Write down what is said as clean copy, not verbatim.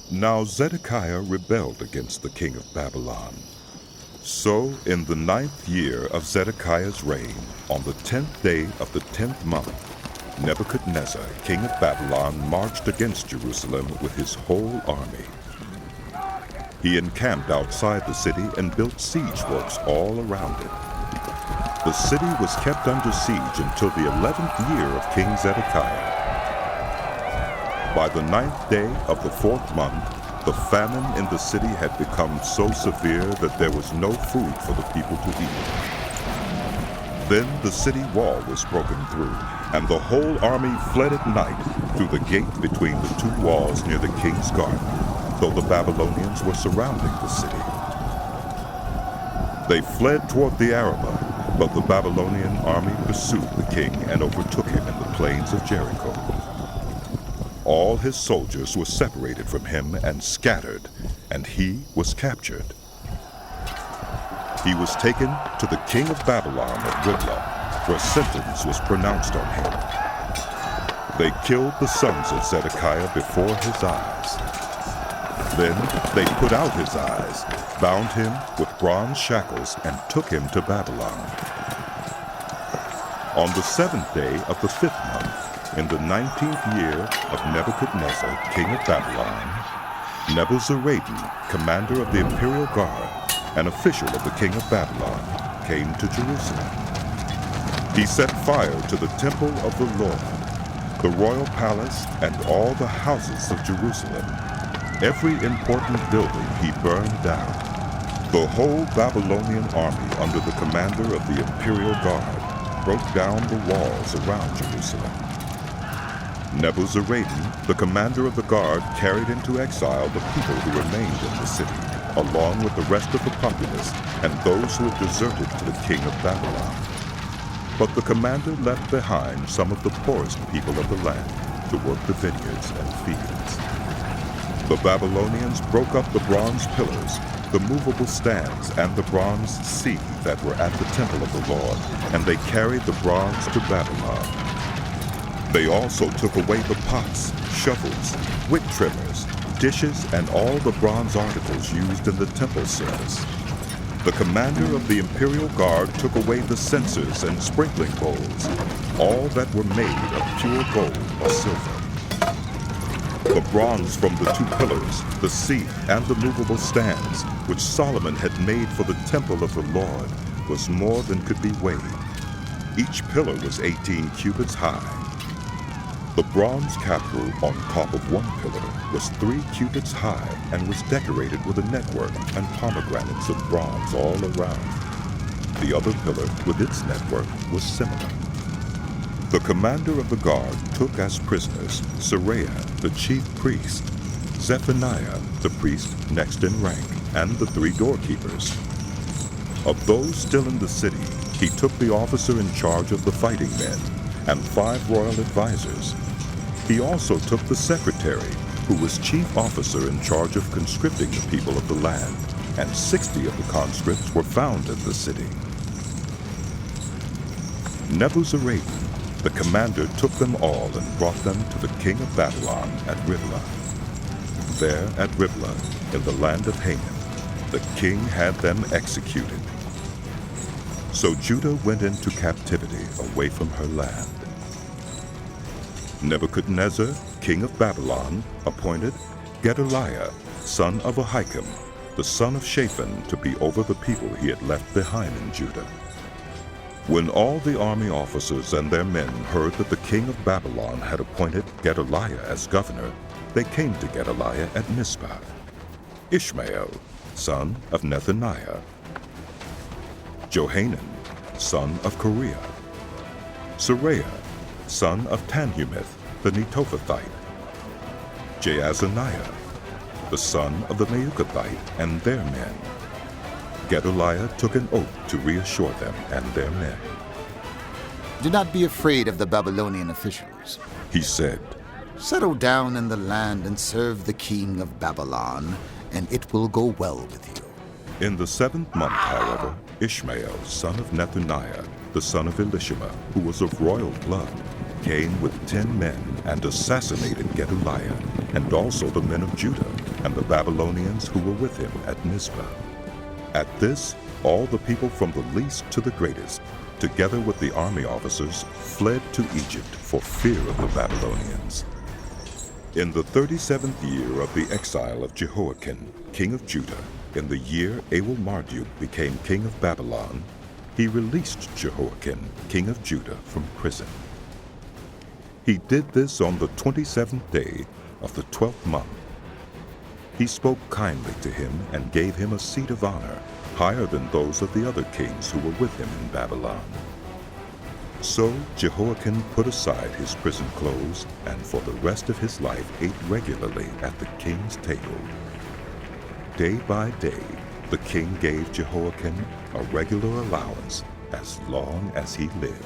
Now Zedekiah rebelled against the king of Babylon. So in the 9th year of Zedekiah's reign, on the 10th day of the 10th month, Nebuchadnezzar, king of Babylon, marched against Jerusalem with his whole army. He encamped outside the city and built siege works all around it. The city was kept under siege until the 11th year of King Zedekiah. By the 9th day of the 4th month, the famine in the city had become so severe that there was no food for the people to eat. Then the city wall was broken through, and the whole army fled at night through the gate between the two walls near the king's garden, though the Babylonians were surrounding the city. They fled toward the Arabah, but the Babylonian army pursued the king and overtook him in the plains of Jericho. All his soldiers were separated from him and scattered, and he was captured. He was taken to the king of Babylon at Riblah, where sentence was pronounced on him. They killed the sons of Zedekiah before his eyes. Then they put out his eyes, bound him with bronze shackles, and took him to Babylon. On the 7th day of the 5th month, in the 19th year of Nebuchadnezzar, king of Babylon, Nebuzaradan, commander of the imperial guard, an official of the king of Babylon, came to Jerusalem. He set fire to the temple of the Lord, the royal palace, and all the houses of Jerusalem. Every important building he burned down. The whole Babylonian army under the commander of the imperial guard broke down the walls around Jerusalem. Nebuzaradan, the commander of the guard, carried into exile the people who remained in the city, along with the rest of the populace and those who had deserted to the king of Babylon. But the commander left behind some of the poorest people of the land to work the vineyards and fields. The Babylonians broke up the bronze pillars, the movable stands, and the bronze sea that were at the temple of the Lord, and they carried the bronze to Babylon. They also took away the pots, shovels, wick trimmers, dishes, and all the bronze articles used in the temple service. The commander of the imperial guard took away the censers and sprinkling bowls, all that were made of pure gold or silver. The bronze from the 2 pillars, the sea, and the movable stands, which Solomon had made for the temple of the Lord, was more than could be weighed. Each pillar was 18 cubits high. The bronze capital on top of one pillar was 3 cubits high and was decorated with a network and pomegranates of bronze all around. The other pillar with its network was similar. The commander of the guard took as prisoners Seraiah, the chief priest, Zephaniah, the priest next in rank, and the 3 doorkeepers. Of those still in the city, he took the officer in charge of the fighting men and 5 royal advisors. He also took the secretary, who was chief officer in charge of conscripting the people of the land, and 60 of the conscripts were found in the city. Nebuzaradan, the commander, took them all and brought them to the king of Babylon at Riblah. There at Riblah, in the land of Haman, the king had them executed. So Judah went into captivity away from her land. Nebuchadnezzar, king of Babylon, appointed Gedaliah, son of Ahikam, the son of Shaphan, to be over the people he had left behind in Judah. When all the army officers and their men heard that the king of Babylon had appointed Gedaliah as governor, they came to Gedaliah at Mizpah. Ishmael, son of Nethaniah. Johanan, son of Kareah. Seraiah, son of Tanhumeth, the Netophathite. Jaazaniah, the son of the Meuchathite, and their men. Gedaliah took an oath to reassure them and their men. Do not be afraid of the Babylonian officials, He said. Settle down in the land and serve the king of Babylon, and it will go well with you. In the 7th month, however, Ishmael, son of Nethaniah, the son of Elishama, who was of royal blood, came with 10 men and assassinated Gedaliah, and also the men of Judah, and the Babylonians who were with him at Mizpah. At this, all the people from the least to the greatest, together with the army officers, fled to Egypt for fear of the Babylonians. In the 37th year of the exile of Jehoiakim, king of Judah, in the year Marduk became king of Babylon, he released Jehoiakim, king of Judah, from prison. He did this on the 27th day of the 12th month. He spoke kindly to him and gave him a seat of honor, higher than those of the other kings who were with him in Babylon. So Jehoiakim put aside his prison clothes, and for the rest of his life ate regularly at the king's table. Day by day, the king gave Jehoiakim a regular allowance as long as he lived.